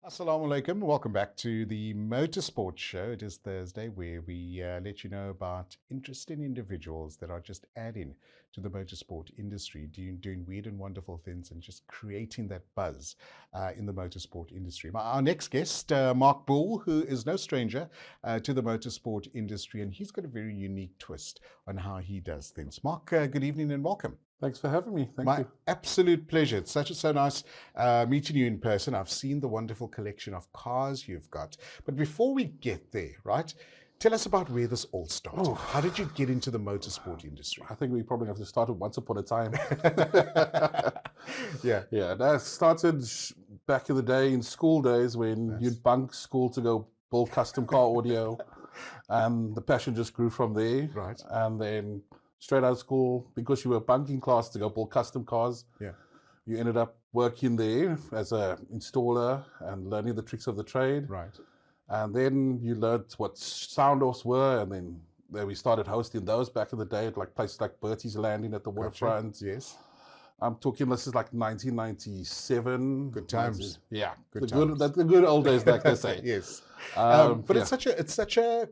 Assalamu alaikum. Welcome back to the Motorsport Show. It is Thursday where we let you know about interesting individuals that are just adding to the motorsport industry, doing weird and wonderful things and just creating that buzz in the motorsport industry. Our next guest, Mark Bull, who is no stranger to the motorsport industry, and he's got a very unique twist on how he does things. Mark, good evening and welcome. Thanks for having me. Thank My you. absolute pleasure. It's so nice meeting you in person. I've seen the wonderful collection of cars you've got. But before we get there, right, tell us about where this all started. How did you get into the motorsport industry? I think we probably have to start with Once Upon a Time. Yeah. Yeah, that started back in the day, in school days, when Yes. you'd bunk school to go build custom car audio. And the passion just grew from there. Right. And then straight out of school, because you were bunking class to go build custom cars, Yeah. you ended up working there as an installer and learning the tricks of the trade. Right. And then you learned what sound offs were, and then we started hosting those back in the day at like places like Bertie's Landing at the waterfront. Yes. I'm talking, this is like 1997. Good times. Yeah, Good times. the good old days, like they say. Yes. But yeah. it's such a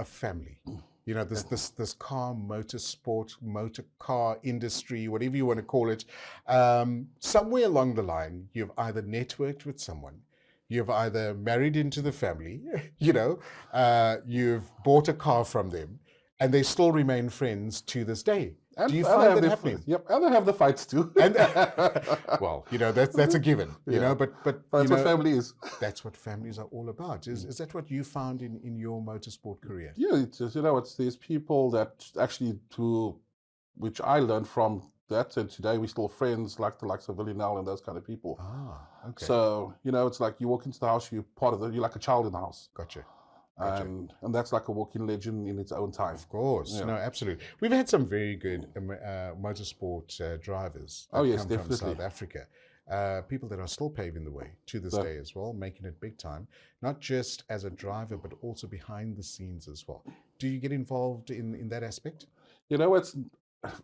family. You know, this car, motorsport, motor car industry, whatever you want to call it. Somewhere along the line, you've either networked with someone, you've either married into the family, you've bought a car from them, and they still remain friends to this day. Do you find that happening? Yep, and they have the fights too. And well, that's a given, but That's what family is. that's what families are all about. Is that what you found in your motorsport career? Yeah, it's just, it's these people that actually, which I learned from that, and today we're still friends, like the likes of Hilaal and those kind of people. Ah, okay. So, it's like you walk into the house, you're like a child in the house. Gotcha. And that's like a walking legend in its own time. Of course. Yeah. No, absolutely. We've had some very good motorsport drivers that Oh, yes, come definitely. from South Africa. People that are still paving the way to this day as well, making it big time, not just as a driver, but also behind the scenes as well. Do you get involved in that aspect? It's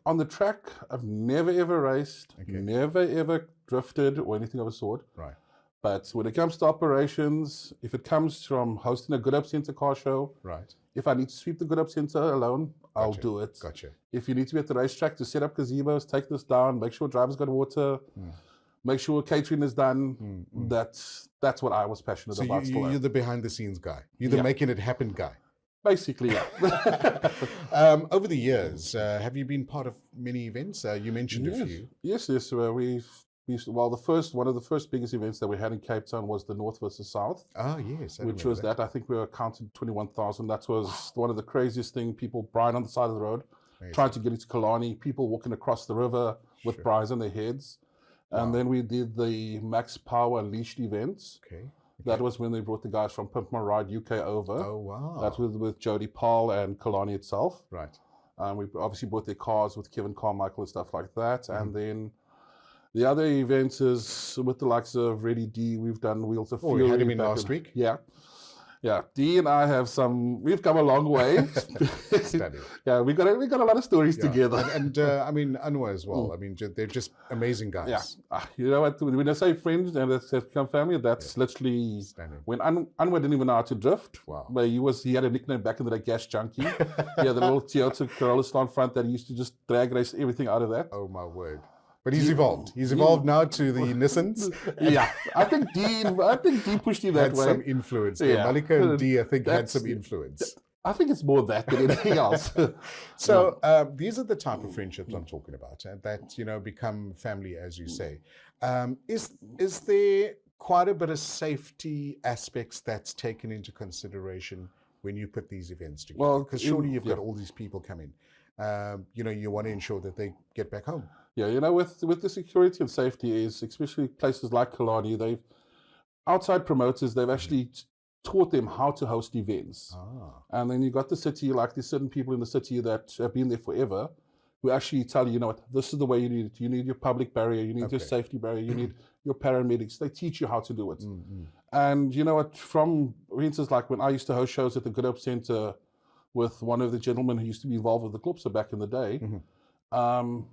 on the track, I've never ever raced, Okay. never ever drifted or anything of the sort. Right. But when it comes to operations, if it comes from hosting a Good Up Center car show, Right. if I need to sweep the Good Up Center alone, I'll Gotcha. do it. Gotcha. If you need to be at the racetrack to set up gazebos, take this down, make sure drivers got water, make sure catering is done. That's what I was passionate So about. you're the behind the scenes guy. You're the Yeah. making it happen guy. Basically, yeah. Over the years, have you been part of many events? You mentioned a few. Yes. One of the first biggest events that we had in Cape Town was the North versus South. Oh, yes. I Which remember was that. I think we were counting 21,000. That was one of the craziest things. People Brian on the side of the road, Amazing. trying to get into Kalani, people walking across the river with Sure. Briars on their heads. And then we did the Max Power Unleashed events. Okay. That was when they brought the guys from Pimp My Ride UK over. Oh, wow. That was with Jody Paul and Kalani itself. Right. We obviously brought their cars with Kevin Carmichael and stuff like that. And then the other events is with the likes of Reddy D. We've done Wheels of Oh, Fury. we had him in back last week. Yeah. Yeah. D and I we've come a long way. Stunning. Yeah, we got a lot of stories Yeah. together. And I mean, Anwar as well. I mean, they're just amazing guys. Yeah. You know what? When I say friends and it's become family, that's literally Stunning. when Anwar didn't even know how to drift. Wow. But he had a nickname back in the day, Gas Junkie. He had the little Toyota Corolla stand front that he used to just drag race everything out of that. Oh, my word. But he's evolved. He's evolved now to the Nissans. Yeah, I think D pushed him that Had way. some influence. Yeah. Malika and D, I think, had some influence. I think it's more that than anything else. So these are the type of friendships I'm talking about, that become family, as you say. Is there quite a bit of safety aspects that's taken into consideration when you put these events together? Well, Because surely you've got all these people coming. You want to ensure that they get back home. Yeah, with the security and safety is, especially places like Kalani, outside promoters, they've actually taught them how to host events. And then you got the city, like there's certain people in the city that have been there forever, who actually tell you, this is the way you need it. You need your public barrier, you need your safety barrier, you need your paramedics. They teach you how to do it. And you know what, from, for instance, like when I used to host shows at the Good Up Center with one of the gentlemen who used to be involved with the Klipse back in the day,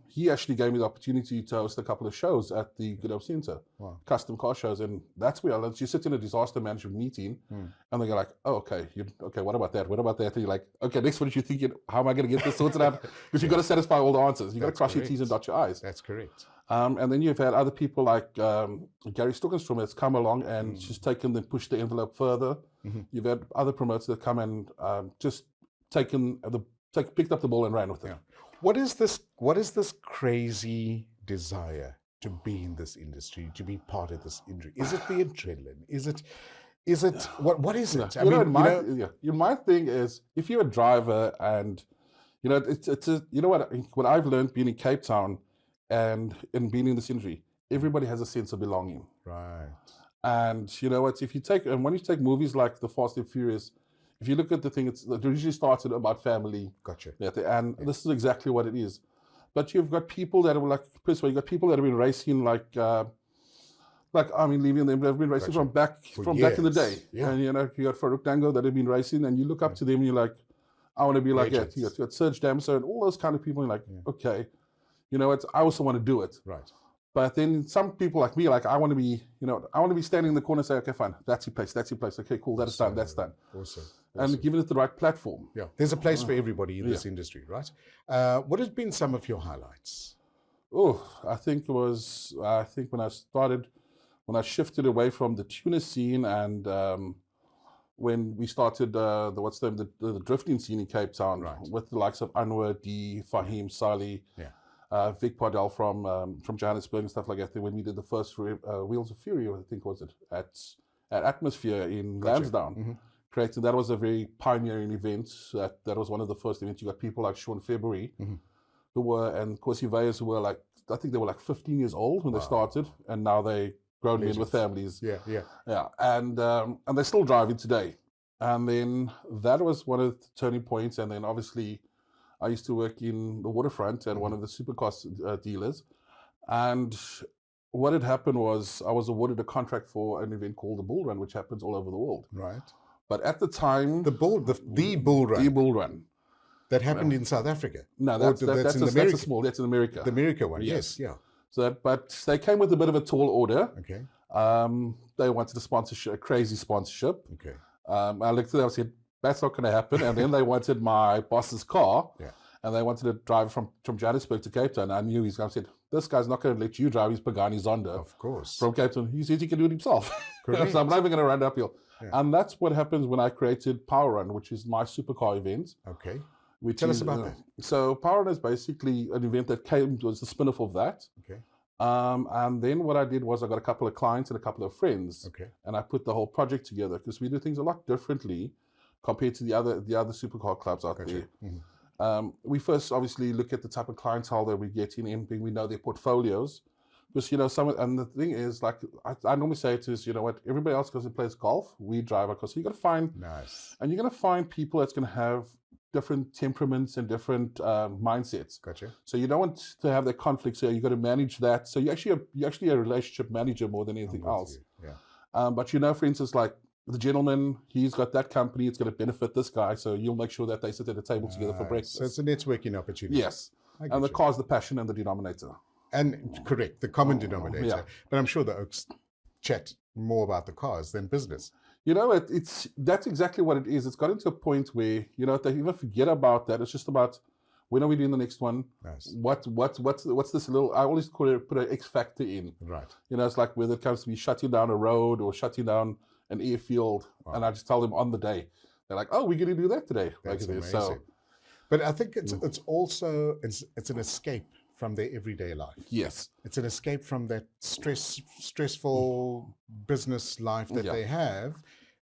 he actually gave me the opportunity to host a couple of shows at the Good Hope Center, custom car shows, and that's where you sit in a disaster management meeting, and they go like, "Oh, okay, what about that? What about that?" And you're like, "Okay, next what you're thinking? How am I going to get this sorted out?" Because you've got to satisfy all the answers. You've got to cross your T's and dot your I's. That's correct. And then you've had other people like Gary Stockenstrom that's come along and just taken and pushed the envelope further. You've had other promoters that come and just picked up the ball and ran with it. What is this crazy desire to be in this industry, to be part of this industry? Is it the adrenaline? Is it what is it? My thing is, if you're a driver and what I've learned being in Cape Town and being in this industry, everybody has a sense of belonging. Right. And you know what, when you take movies like The Fast and Furious, if you look at the thing, it usually started about family. Gotcha. And this is exactly what it is. But you've got people that are you've got people that have been racing leaving them, they've been racing from back in the day. Yeah. And you got Farouk Dango that have been racing, and you look up to them and you're like, I want to be like that. You got Serge Damso and all those kind of people, and you're like, okay, you know what, I also want to do it. Right. But then some people like me, I want to be standing in the corner and say, okay, fine, that's your place. Okay, cool, that's done. Awesome. And giving it the right platform. Yeah, there's a place for everybody in this industry, right? What has been some of your highlights? I think when I shifted away from the tuner scene and when we started the drifting scene in Cape Town, with the likes of Anwar, D, Fahim, Salih, Vic Pardell from Johannesburg and stuff like that. When we did the first Wheels of Fury, I think was it at Atmosphere in Lansdowne. That was a very pioneering event. That was one of the first events. You got people like Sean February, who were, and Kosi Veyes, who were like, I think they were like 15 years old when they started, and now they grown men with families. Yeah. And they're still driving today. And then that was one of the turning points. And then obviously, I used to work in the waterfront at one of the supercar dealers. And what had happened was I was awarded a contract for an event called the Bull Run, which happens all over the world. Right. But at the time, the Bull Run. The Bull Run. That happened in South Africa. No, that's in America. The America one, yes. Yeah. But they came with a bit of a tall order. Okay. They wanted a crazy sponsorship. Okay. I looked at them and said, that's not going to happen. And then they wanted my boss's car. Yeah. And they wanted to drive from Johannesburg to Cape Town. I knew he's going to say, this guy's not going to let you drive his Pagani Zonda. Of course. From Cape Town. He says he can do it himself. So I'm not even going to run uphill. Yeah. And that's what happens when I created Power Run, which is my supercar event. Okay. Tell us about that. So Power Run is basically an event that was the spin-off of that. Okay. And then what I did was I got a couple of clients and a couple of friends. Okay. And I put the whole project together because we do things a lot differently compared to the other supercar clubs out there. Mm-hmm. We first obviously look at the type of clientele that we get in, we know their portfolios. Because, and the thing is, like, I normally say it is, everybody else goes and plays golf, we drive because so you got to find, and you're going to find people that's going to have different temperaments and different mindsets. Gotcha. So you don't want to have that conflict, so you got to manage that. So you're actually a relationship manager more than anything else. Yeah. But for instance, like the gentleman, he's got that company, it's going to benefit this guy, so you'll make sure that they sit at the table together for breakfast. So it's a networking opportunity. Yes. And the car's the passion and the denominator. And correct, the common denominator. Yeah. But I'm sure the Oaks chat more about the cars than business. That's exactly what it is. It's gotten to a point where, they even forget about that. It's just about, when are we doing the next one? Nice. What's this little, I always put an X factor in. Right. It's like whether it comes to be shutting down a road or shutting down an airfield. Wow. And I just tell them on the day. They're like, oh, we're going to do that today. That's amazing. But I think it's also, it's an escape from their everyday life. Yes. It's an escape from that stressful business life that they have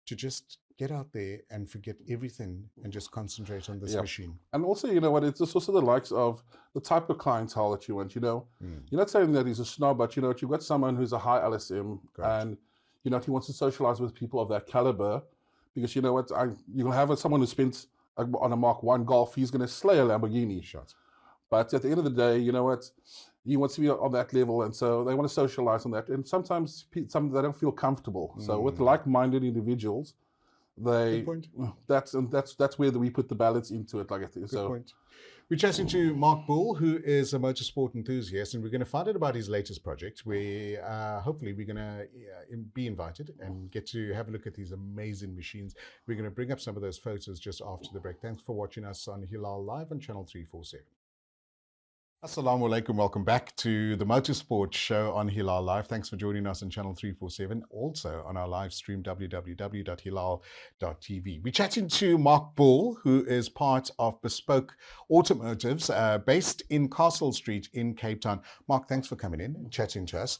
to just get out there and forget everything and just concentrate on this machine. And also, it's also the likes of the type of clientele that you want, You're not saying that he's a snob, but you've got someone who's a high LSM and, he wants to socialize with people of that caliber because you'll have someone who spent on a Mark 1 Golf, he's going to slay a Lamborghini. Shot. But at the end of the day, he wants to be on that level, and so they want to socialize on that. And sometimes they don't feel comfortable. So with like-minded individuals, They Good point. that's where we put the balance into it. Like I think. Good point. We're chatting to Mark Bull, who is a motorsport enthusiast, and we're going to find out about his latest project. Hopefully we're going to be invited and get to have a look at these amazing machines. We're going to bring up some of those photos just after the break. Thanks for watching us on Hilaal Live on Channel 347. Assalamu alaikum. Welcome back to the Motorsport Show on Hilaal Live. Thanks for joining us on Channel 347, also on our live stream, www.hilaal.tv. We're chatting to Mark Bull, who is part of Bespoke Automotives, based in Castle Street in Cape Town. Mark, thanks for coming in and chatting to us.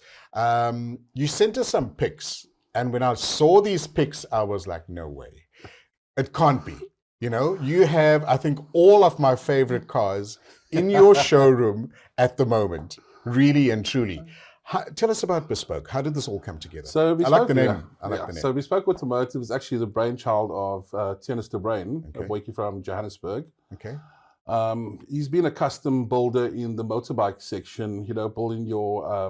You sent us some pics, and when I saw these pics, I was like, no way. It can't be. You know, you have, I think, all of my favorite cars in your showroom at the moment, really and truly. Tell us about Bespoke. How did this all come together? So Bespoke, I like the name. I like the name. So Bespoke Automotive is actually the brainchild of Tennis de Brain, Okay. working from Johannesburg. Okay. He's been a custom builder in the motorbike section, you know, building your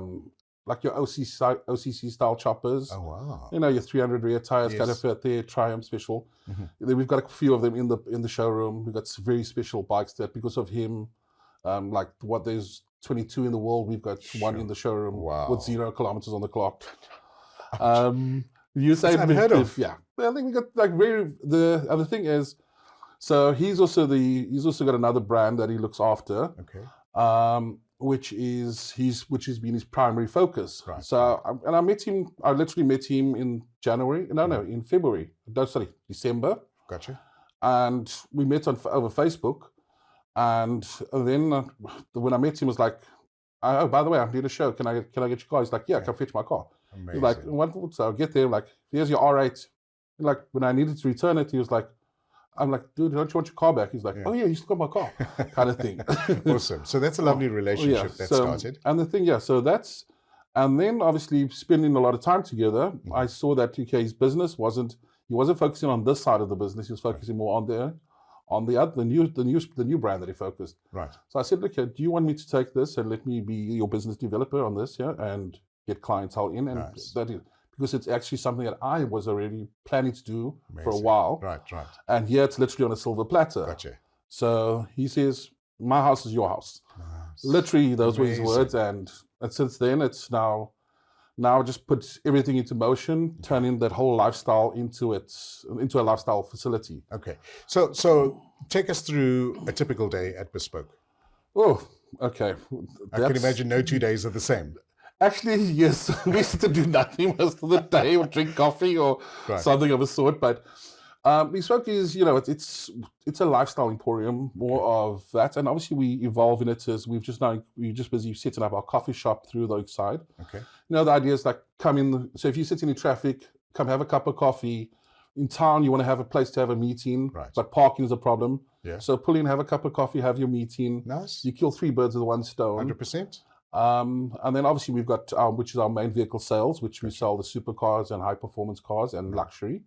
like your OCC style choppers. Oh wow. You know, your 300 rear tires, Yes. kind of fit there, Triumph special. Mhm. Then we've got a few of them in the showroom. We've got some very special bikes that, because of him, like what there's 22 in the world, we've got one in the showroom. Wow. With 0 kilometers on the clock. That's unheard of. Yeah. I think we got like the other thing is, so he's also got another brand that he looks after. Okay. Which has been his primary focus. Right. So, I literally met him in January. No, in February. No, sorry, December. Gotcha. And we met over Facebook. And then when I met him, it was like, oh, by the way, I'm doing a show. Can I get your car? He's like, yeah, come fetch my car. Amazing. He's like, what? So I get there, like, here's your R8. Like, when I needed to return it, he was like, I'm like, dude, don't you want your car back? He's like, oh yeah, you still got my car, kind of thing. Awesome. So that's a lovely relationship that started. And the thing, and then obviously spending a lot of time together, I saw that his business wasn't focusing on this side of the business. He was focusing more on the new brand that he focused. Right. So I said, okay, do you want me to take this and let me be your business developer on this, and get clientele in, and Nice. because it's actually something that I was already planning to do for a Amazing. while. Right. And here it's literally on a silver platter. Gotcha. So he says, my house is your house. Nice. Literally, those were his Amazing. words. And since then, it's now just put everything into motion, turning that whole lifestyle into a lifestyle facility. Okay. So take us through a typical day at Bespoke. Oh, okay. I can imagine no 2 days are the same. Actually, yes. We used to do nothing most of the day, or drink coffee or something of a sort. But Bespoke is, it's a lifestyle emporium, more of that. And obviously we evolve in it as we're just busy setting up our coffee shop through the side. Okay. The idea is like, come in. So if you're sitting in traffic, come have a cup of coffee. In town, you want to have a place to have a meeting, but parking is a problem. Yeah. So pull in, have a cup of coffee, have your meeting. Nice. You kill 3 birds with one stone. 100%. And then obviously we've got, which is our main vehicle sales, which we sell the supercars and high performance cars and luxury.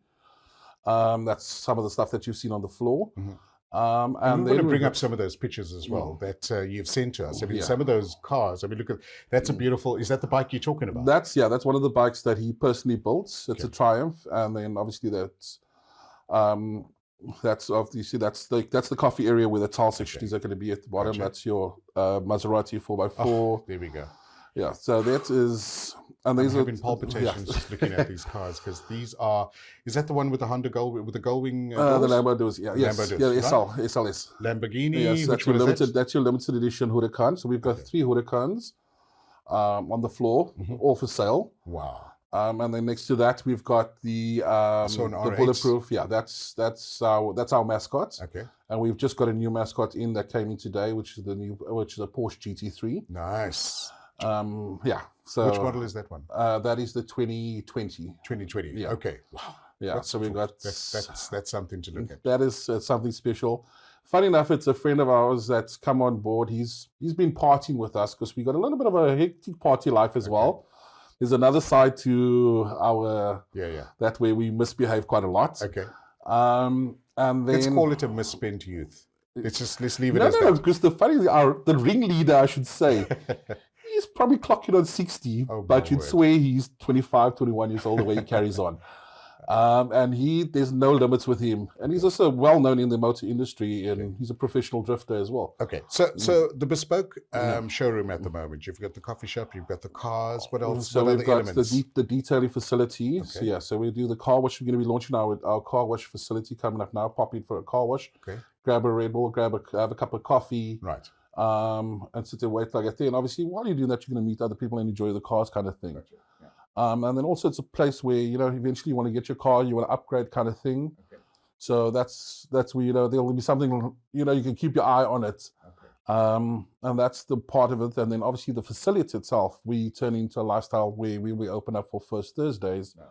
That's some of the stuff that you've seen on the floor. Mm-hmm. And we're then going to bring up some of those pictures as well that you've sent to us. I mean, some of those cars, look at, that's a beautiful, is that the bike you're talking about? That's one of the bikes that he personally built. It's a Triumph. And then obviously that's obviously, that's the coffee area where the tile sections are going to be at the bottom. Gotcha. That's your Maserati 4x4. Oh, there we go. Yeah, so that is, and I'm these having palpitations just looking at these cars, because these are, is that the one with the Honda with the Gullwing the doors? Lambo doors, yes, Lambo doors, SLS. Lamborghini, Yes, which one is that? that's your limited edition Huracan. So we've got 3 Huracans on the floor, all for sale. Wow. And then next to that we've got the R8. bulletproof. Yeah, that's our mascot. Okay. And we've just got a new mascot in that came in today, which is a Porsche GT3. Nice. Yeah. So which model is that one? That is the 2020. 2020. Yeah. Okay. Wow. Yeah. So we've got that's something to look at. That is something special. Funny enough, it's a friend of ours that's come on board. He's been partying with us because we got a little bit of a hectic party life as well. There's another side to our that way we misbehave quite a lot. Okay. And then let's call it a misspent youth. Let's leave it as that. No, because the ringleader, I should say, he's probably clocking on 60, but you'd swear he's 25, 21 years old the way he carries on. And there's no limits with him. And he's also well known in the motor industry, and he's a professional drifter as well. Okay, so the Bespoke showroom at the moment, you've got the coffee shop, you've got the cars. What else? So what we've other got elements? the detailing facility. Okay. Yeah, so we do the car wash. We're going to be launching our car wash facility coming up now. Pop in for a car wash. Okay. Grab a Red Bull, have a cup of coffee. Right. And sit and wait like that. And obviously, while you're doing that, you're going to meet other people and enjoy the cars, kind of thing. Gotcha. Yeah. And then also it's a place where eventually you want to get your car, you want to upgrade, kind of thing. Okay. So that's where there'll be something you can keep your eye on it. Okay. And that's the part of it. And then obviously the facility itself, we turn into a lifestyle where we open up for First Thursdays. Nice.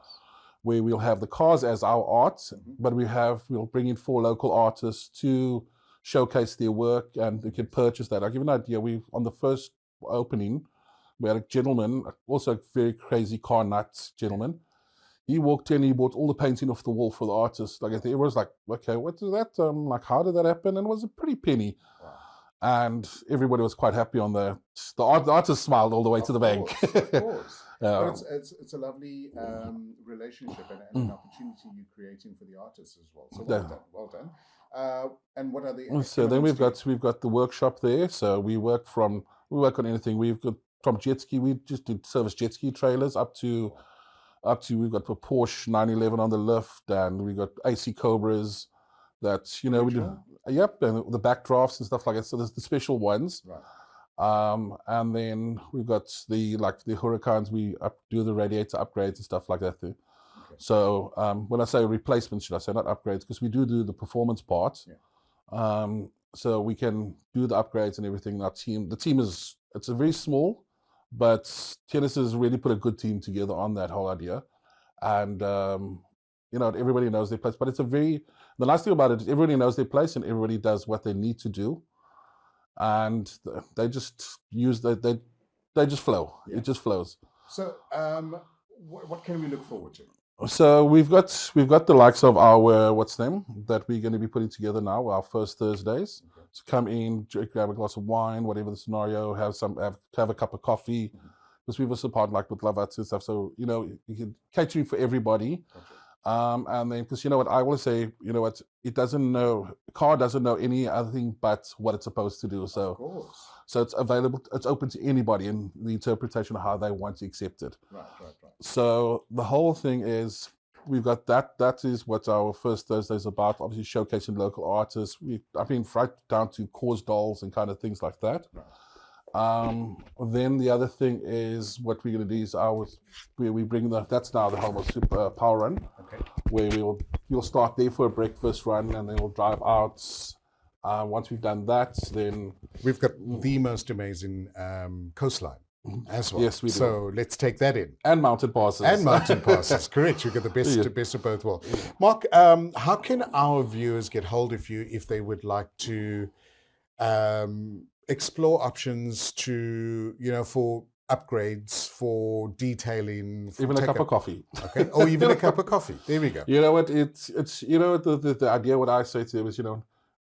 Where we'll have the cars as our art, but we'll bring in 4 local artists to showcase their work, and they can purchase that. I'll give you an idea. On the first opening, we had a gentleman, also a very crazy car nut gentleman. He walked in, he bought all the painting off the wall for the artist. Like, it was like, okay, what is that? Like, how did that happen? And it was a pretty penny. Wow. And everybody was quite happy on the artist smiled all the way to the bank. Of course. But it's a lovely relationship and an opportunity you're creating for the artists as well. So well done. And what are the? So then we've got the workshop there. So we work on anything. We've got from jet ski. We just do service jet ski trailers up to we've got a Porsche 911 on the lift, and we got AC Cobras that we do. Yep, and the backdrafts and stuff like that. So there's the special ones. Right. And then we've got the Hurricanes. We do the radiator upgrades and stuff like that too. Okay. So when I say replacements, should I say not upgrades? Because we do the performance part. Yeah. So we can do the upgrades and everything. The team is a very small, but Tennis has really put a good team together on that whole idea. And everybody knows their place. But the nice thing about it is everybody knows their place and everybody does what they need to do. And they just they just flow. Yeah. It just flows. So what can we look forward to? So we've got the likes of our that we're going to be putting together now, our First Thursdays. Okay. So come in, grab a glass of wine, whatever the scenario, have a cup of coffee, because we've also partnered with Love Arts and stuff. So you can catering for everybody. Gotcha. And then, because I always say, car doesn't know any other thing but what it's supposed to do. So, of course. So it's available, it's open to anybody in the interpretation of how they want to accept it. Right. So the whole thing is, we've got that is what our First Thursday is about, obviously showcasing local artists. I've been right down to cause dolls and kind of things like that. Right. Then the other thing is what we're going to do is we bring that's now the home of Super Power Run. Okay. Where we'll start there for a breakfast run, and then we'll drive out. Once we've done that, then we've got the most amazing coastline as well. Yes, we do. So let's take that in. And mountain passes. Correct. We've got the best of both worlds. Mark, how can our viewers get hold of you if they would like to explore options to, for upgrades, for detailing, for even a cup of coffee, okay, or even a cup of coffee. There we go. You know what? It's the idea. What I say to them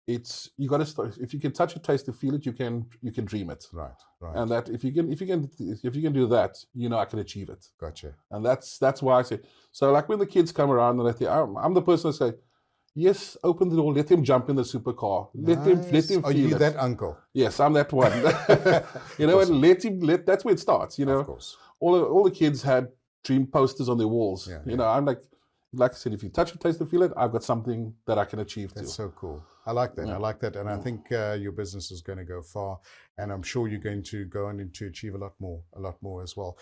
is, you got to start. If you can touch it, taste it, feel it, you can dream it. Right. And that if you can do that, I can achieve it. Gotcha. And that's why I say. So like when the kids come around and I think I'm the person that say, yes, open the door, let them jump in the supercar. Nice. Let them feel Are you that uncle? Yes, I'm that one. And that's where it starts, Of course. All the kids had dream posters on their walls. Yeah. I'm like I said, if you touch it, taste it, feel it, I've got something that I can achieve. That's so cool. I like that. Yeah. I like that. And I think your business is going to go far. And I'm sure you're going to go on to achieve a lot more as well.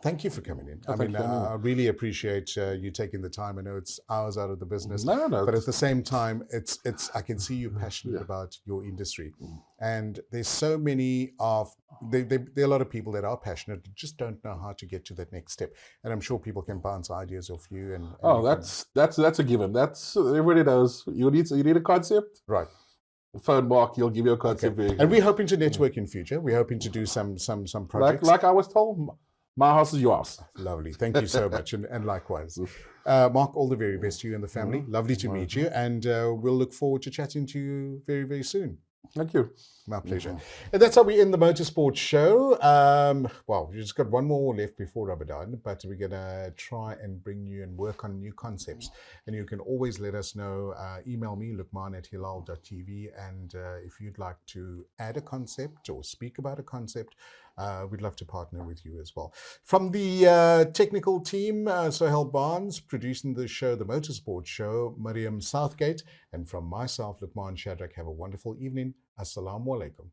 Thank you for coming in. I really appreciate you taking the time. I know it's hours out of the business. No. But at the same time, it's I can see you're passionate about your industry. And there's so many there are a lot of people that are passionate, just don't know how to get to that next step. And I'm sure people can bounce ideas off you. That's a given. That's everybody knows. You need a concept. Right. Phone Mark, he'll give you a concept. Okay. And we're hoping to network in future. We're hoping to do some projects. Like I was told, my house is your house. Lovely. Thank you so much. And likewise. Mark, all the very best to you and the family. Lovely to meet you. And we'll look forward to chatting to you very, very soon. Thank you. My pleasure. And that's how we end the Motorsport Show. Well, we just got one more left before Ramadan, but we're going to try and bring you and work on new concepts. And you can always let us know. Email me, Luqmaan@Hilaal.tv. And if you'd like to add a concept or speak about a concept, we'd love to partner with you as well. From the technical team, Sohail Barnes, producing the show, the Motorsport Show, Mariam Southgate, and from myself, Luqmaan Shadrach, have a wonderful evening. Assalamu alaikum.